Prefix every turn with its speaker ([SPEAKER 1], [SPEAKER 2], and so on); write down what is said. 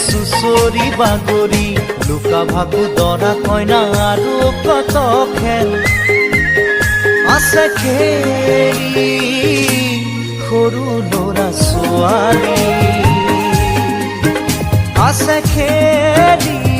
[SPEAKER 1] চুচৰি বাগৰি লুকা ভাকু দৰা কইনা আৰু কত খেল আছে খেলি সৰু ল'ৰা ছোৱালী আছে খেলি